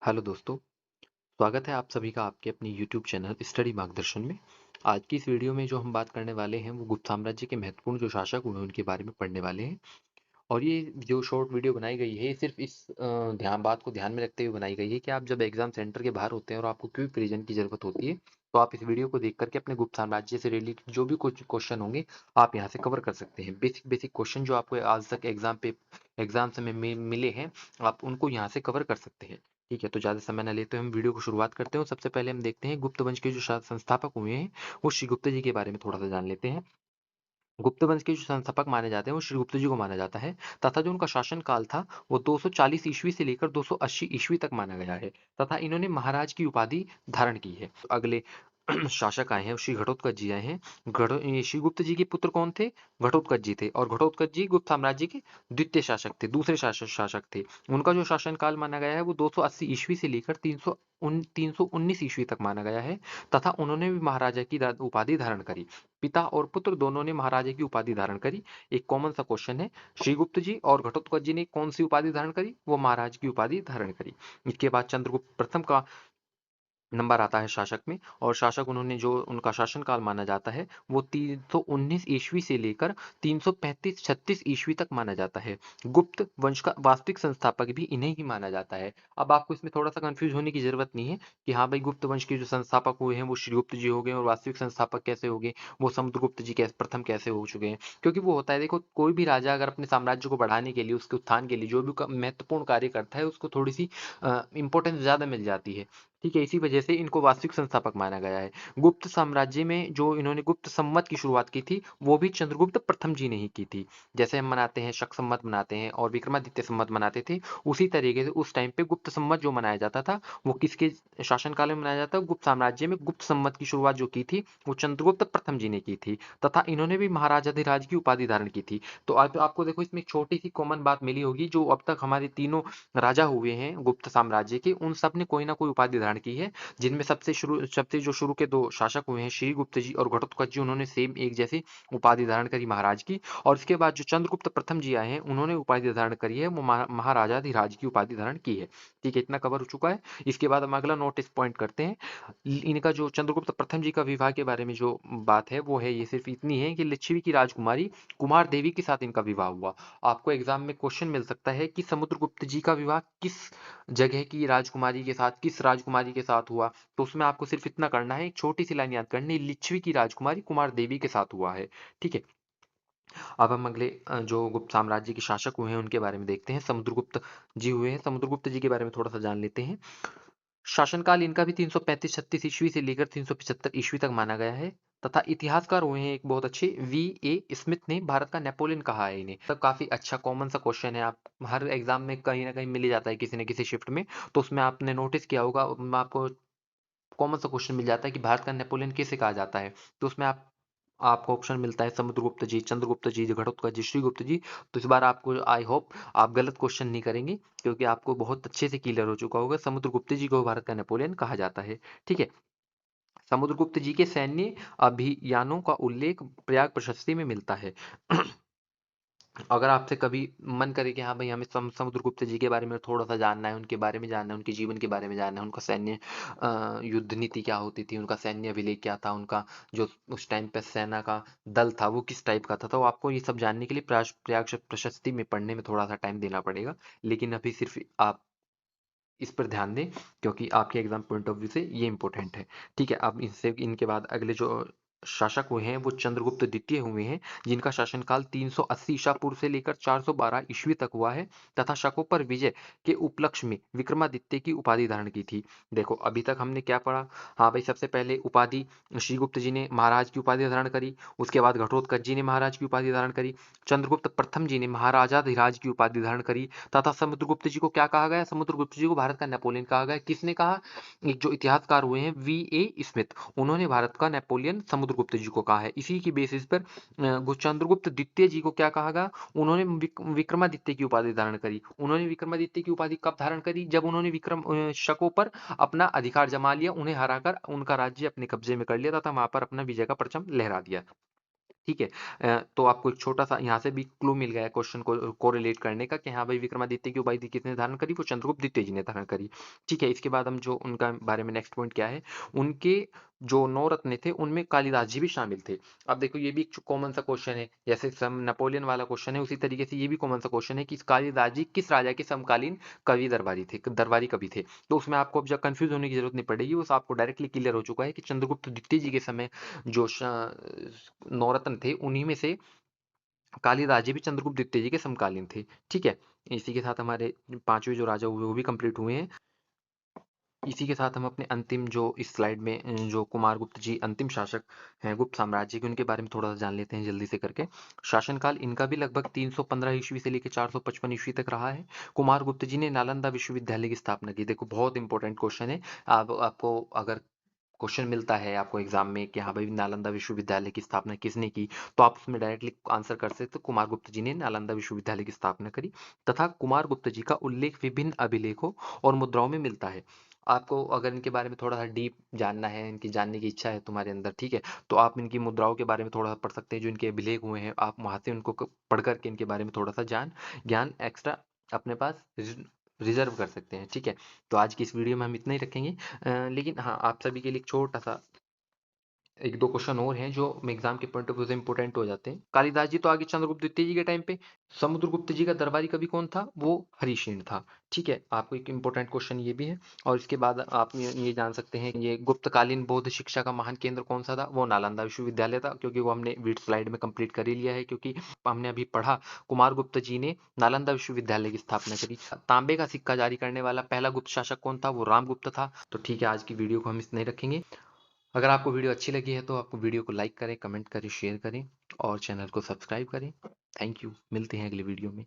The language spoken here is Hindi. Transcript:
हेलो दोस्तों, स्वागत है आप सभी का आपके अपने YouTube चैनल स्टडी मार्गदर्शन में। आज की इस वीडियो में जो हम बात करने वाले हैं वो गुप्त साम्राज्य के महत्वपूर्ण जो शासक हुए उनके बारे में पढ़ने वाले हैं। और ये जो शॉर्ट वीडियो बनाई गई है सिर्फ इस ध्यान बात को ध्यान में रखते हुए बनाई गई है कि आप जब एग्जाम सेंटर के बाहर होते हैं और आपको क्विक रिवीजन की जरूरत होती है तो आप इस वीडियो को देख करके अपने गुप्त साम्राज्य से रिलेटेड जो भी कुछ क्वेश्चन होंगे आप यहाँ से कवर कर सकते हैं। बेसिक बेसिक क्वेश्चन जो आपको आज तक एग्जाम से में मिले हैं आप उनको यहाँ से कवर कर सकते हैं। ठीक है, तो ज़्यादा समय न लेते हुए हम वीडियो को शुरुआत करते हैं। सबसे पहले हम देखते हैं गुप्त वंश के जो संस्थापक हुए हैं वो श्रीगुप्त जी के बारे में थोड़ा सा जान लेते हैं। गुप्त वंश के जो संस्थापक माने जाते हैं वो श्रीगुप्त जी को माना जाता है तथा जो उनका शासन काल था वो 240 ईस्वी से लेकर 280 ईस्वी तक माना गया है तथा इन्होंने महाराज की उपाधि धारण की है। अगले शासक आए हैं श्री घटोत्कच जी आए हैं। ये श्रीगुप्त जी के पुत्र कौन थे? घटोत्कच जी थे और घटोत्कच जी गुप्त साम्राज्य के द्वितीय शासक थे, दूसरे शासक थे। उनका जो शासन काल माना गया है वो 280 ईस्वी से लेकर 319 ईस्वी तक माना गया है तथा उन्होंने भी महाराजा की उपाधि धारण करी। पिता और पुत्र दोनों ने महाराजा की उपाधि धारण करी। एक कॉमन सा क्वेश्चन है, श्रीगुप्त जी और घटोत्कच जी ने कौन सी उपाधि धारण करी? वो महाराज की उपाधि धारण करी। इसके बाद चंद्रगुप्त प्रथम का नंबर आता है शासक में और शासक उन्होंने जो उनका शासनकाल माना जाता है वो 319 ईस्वी से लेकर 335-36 ईस्वी तक माना जाता है। गुप्त वंश का वास्तविक संस्थापक भी इन्हें ही माना जाता है। अब आपको इसमें थोड़ा सा कंफ्यूज होने की जरूरत नहीं है कि हाँ भाई गुप्त वंश के जो संस्थापक हुए हैं वो श्रीगुप्त जी हो गए और वास्तविक संस्थापक कैसे हो गए, वो समुद्रगुप्त जी कैसे प्रथम कैसे हो चुके हैं। क्योंकि वो होता है, देखो कोई भी राजा अगर अपने साम्राज्य को बढ़ाने के लिए उसके उत्थान के लिए जो भी महत्वपूर्ण कार्य करता है उसको थोड़ी सी इंपॉर्टेंस ज्यादा मिल जाती है। ठीक है, इसी वजह से इनको वास्तविक संस्थापक माना गया है। गुप्त साम्राज्य में जो इन्होंने गुप्त संवत की शुरुआत की थी वो भी चंद्रगुप्त प्रथम जी ने ही की थी। जैसे हम मनाते हैं शक संवत मनाते हैं और विक्रमादित्य संवत मनाते थे, उसी तरीके से उस टाइम पे गुप्त संवत जो मनाया जाता था वो किसके शासनकाल में मनाया जाता है? गुप्त साम्राज्य में गुप्त संवत की शुरुआत जो की थी वो चंद्रगुप्त प्रथम जी ने की थी तथा इन्होंने भी महाराजाधिराज की उपाधि धारण की थी। तो आपको देखो इसमें एक छोटी सी कॉमन बात मिली होगी, जो अब तक हमारे तीनों राजा हुए हैं गुप्त साम्राज्य के उन सब ने कोई ना कोई उपाधि धारण की है। जिनमें सबसे जो शुरू के दो शासक हुए हैं श्रीगुप्त जी और घटोत्कच जी, उन्होंने सेम एक जैसी उपाधि धारण करी महाराज की। और इसके बाद जो चंद्रगुप्त प्रथम जी आए हैं उन्होंने उपाधि धारण करी है वो महाराजाधिराज की उपाधि धारण की है। ठीक है, इतना कवर हो चुका है। इसके बाद हम अगला नोटिस पॉइंट करते हैं। इनका जो चंद्रगुप्त प्रथम जी का विवाह के बारे में जो बात है वो है ये सिर्फ इतनी है कि लिच्छवी की राजकुमारी कुमार देवी के साथ इनका विवाह हुआ। आपको एग्जाम में क्वेश्चन मिल सकता है कि समुद्रगुप्त जी का विवाह किस जगह की राजकुमारी के साथ, किस राजकुमारी के साथ हुआ? तो उसमें आपको सिर्फ इतना करना है, एक छोटी सी लाइन याद करनी है, लिच्छवी की राजकुमारी कुमार देवी के साथ हुआ है। ठीक है, अब हम अगले जो गुप्त साम्राज्य के शासक हुए हैं उनके बारे में देखते हैं। समुद्रगुप्त जी हुए हैं, समुद्रगुप्त जी के बारे में थोड़ा सा जान लेते हैं। शासनकाल इनका भी 335-36 ईस्वी से लेकर 375 ईस्वी तक माना गया है तथा इतिहासकार हुए हैं एक बहुत अच्छे V.A. स्मिथ ने भारत का नेपोलियन कहा है इन्हें। तो काफी अच्छा कॉमन सा क्वेश्चन है, आप हर एग्जाम में कहीं ना कहीं मिल ही जाता है किसी न किसी शिफ्ट में। तो उसमें आपने नोटिस किया होगा, आपको कॉमन सा क्वेश्चन मिल जाता है कि भारत का नेपोलियन किसे कहा जाता है। तो उसमें आपको ऑप्शन मिलता है समुद्रगुप्त जी, चंद्रगुप्त जी, घटोत्कच जी, श्रीगुप्त जी। तो इस बार आपको आई होप आप गलत क्वेश्चन नहीं करेंगे क्योंकि आपको बहुत अच्छे से क्लियर हो चुका होगा, समुद्रगुप्त जी को भारत का नेपोलियन कहा जाता है। ठीक है, समुद्रगुप्त जी के सैन्य अभियानों का उल्लेख प्रयाग प्रशस्ति में मिलता है। अगर आपसे कभी मन करे कि हाँ भाई हमें समुद्रगुप्त जी के बारे में थोड़ा सा जानना है, उनके बारे में जानना है, उनके जीवन के बारे में जानना है, उनका सैन्य युद्ध नीति क्या होती थी, उनका सैन्य अभिलेख क्या था, उनका जो उस टाइम पे सेना का दल था वो किस टाइप का था, तो आपको ये सब जानने के लिए प्रयाग प्रशस्ति में पढ़ने में थोड़ा सा टाइम देना पड़ेगा। लेकिन अभी सिर्फ आप इस पर ध्यान दें क्योंकि आपके एग्जाम पॉइंट ऑफ व्यू से ये इंपॉर्टेंट है। ठीक है, अब इनसे इनके बाद अगले जो शासक हुए हैं वो चंद्रगुप्त द्वितीय हुए हैं, जिनका शासनकाल 380 ईसा पूर्व से लेकर 412 ईस्वी तक हुआ है तथा शकों पर विजय के उपलक्ष्य में विक्रमादित्य की उपाधि धारण की थी। देखो अभी तक हमने क्या पढ़ा? हाँ भाई, सबसे पहले उपाधि श्रीगुप्त जी ने महाराज की उपाधि धारण करी, उसके बाद घटोत्कच जी ने महाराज की उपाधि धारण करी, चंद्रगुप्त प्रथम जी ने महाराजाधिराज की उपाधि धारण करी तथा समुद्रगुप्त जी को क्या कहा गया? समुद्रगुप्त जी को भारत का नेपोलियन कहा गया। किसने कहा? एक जो इतिहासकार हुए हैं V.A. स्मिथ, उन्होंने भारत का नेपोलियन समुद्रगुप्त जी को कहा है। इसी की बेसिस पर चंद्रगुप्त द्वितीय जी को क्या कहा गया? उन्होंने विक्रमादित्य की उपाधि धारण करी। उन्होंने विक्रमादित्य की उपाधि कब धारण करी? जब उन्होंने शकों पर अपना अधिकार जमा लिया, उन्हें हराकर उनका राज्य अपने कब्जे में कर लिया तथा वहां पर अपना विजय का परचम लहरा दिया। ठीक है। तो आपको एक छोटा-सा यहाँ से भी क्लू मिल गया है क्वेश्चन को कोरिलेट करने का कि हाँ भाई विक्रमादित्य की उपाधि किसने धारण करी? वो चंद्रगुप्त द्वितीय जी ने धारण करी। ठीक है, इसके बाद हम जो उनका बारे में नेक्स्ट पॉइंट क्या है, उनके जो 9 रत्न थे उनमें कालिदास जी भी शामिल थे। अब देखो ये भी एक कॉमन सा क्वेश्चन है, जैसे सम नेपोलियन वाला क्वेश्चन है उसी तरीके से ये भी कॉमन सा क्वेश्चन है कि कालिदास जी किस राजा के समकालीन कवि दरबारी थे, दरबारी कवि थे। तो उसमें आपको अब जब कन्फ्यूज़ होने की ज़रूरत नहीं पड़ेगी, वो आपको डायरेक्टली क्लियर हो चुका है कि चंद्रगुप्त द्वितीय जी के समय जो नवरत्न थे उन्हीं में से कालिदास जी भी चंद्रगुप्त द्वितीय जी के समकालीन थे। ठीक है, इसी के साथ हमारे पांचवें जो राजा हुए वो भी कंप्लीट हुए हैं। इसी के साथ हम अपने अंतिम जो इस स्लाइड में जो कुमारगुप्त जी अंतिम शासक हैं गुप्त साम्राज्य के, उनके बारे में थोड़ा सा जान लेते हैं जल्दी से करके। शासनकाल इनका भी लगभग 315 ईस्वी से लेकर 455 ईस्वी तक रहा है। कुमारगुप्त जी ने नालंदा विश्वविद्यालय की स्थापना की। देखो बहुत इंपॉर्टेंट क्वेश्चन है। आप आपको अगर क्वेश्चन मिलता है आपको एग्जाम में कि हाँ भाई नालंदा विश्वविद्यालय की स्थापना किसने की, तो आप उसमें डायरेक्टली आंसर कर सकते हो कुमारगुप्त जी ने नालंदा विश्वविद्यालय की स्थापना करी। तथा कुमारगुप्त जी का उल्लेख विभिन्न अभिलेखों और मुद्राओं में मिलता है। आपको अगर इनके बारे में थोड़ा सा डीप जानना है, इनकी जानने की इच्छा है तुम्हारे अंदर, ठीक है, तो आप इनकी मुद्राओं के बारे में थोड़ा सा पढ़ सकते हैं। जो इनके अभिलेख हुए हैं आप वहां से उनको पढ़ करके इनके बारे में थोड़ा सा ज्ञान एक्स्ट्रा अपने पास रिजर्व कर सकते हैं। ठीक है, तो आज की इस वीडियो में हम इतना ही रखेंगे। लेकिन हाँ, आप सभी के लिए एक छोटा-सा 1-2 क्वेश्चन और हैं जो एग्जाम के पॉइंट ऑफ व्यू से इंपॉर्टेंट हो जाते हैं। कालिदास जी तो आगे चंद्रगुप्त द्वितीय जी के टाइम पे, समुद्रगुप्त जी का दरबारी कवि कौन था? वो हरिसेन था। ठीक है, आपको एक इंपॉर्टेंट क्वेश्चन ये भी है। और इसके बाद आप ये जान सकते हैं कि ये गुप्तकालीन बौद्ध शिक्षा का महान केंद्र कौन सा था? वो नालंदा विश्वविद्यालय था, क्योंकि वो हमने वीड स्लाइड में कंप्लीट कर ही लिया है, क्योंकि हमने अभी पढ़ा कुमारगुप्त जी ने नालंदा विश्वविद्यालय की स्थापना करी। तांबे का सिक्का जारी करने वाला पहला गुप्त शासक कौन था? वो रामगुप्त था। तो ठीक है, आज की वीडियो को हम इतना ही रखेंगे। अगर आपको वीडियो अच्छी लगी है तो आपको वीडियो को लाइक करें, कमेंट करें, शेयर करें और चैनल को सब्सक्राइब करें। थैंक यू, मिलते हैं अगले वीडियो में।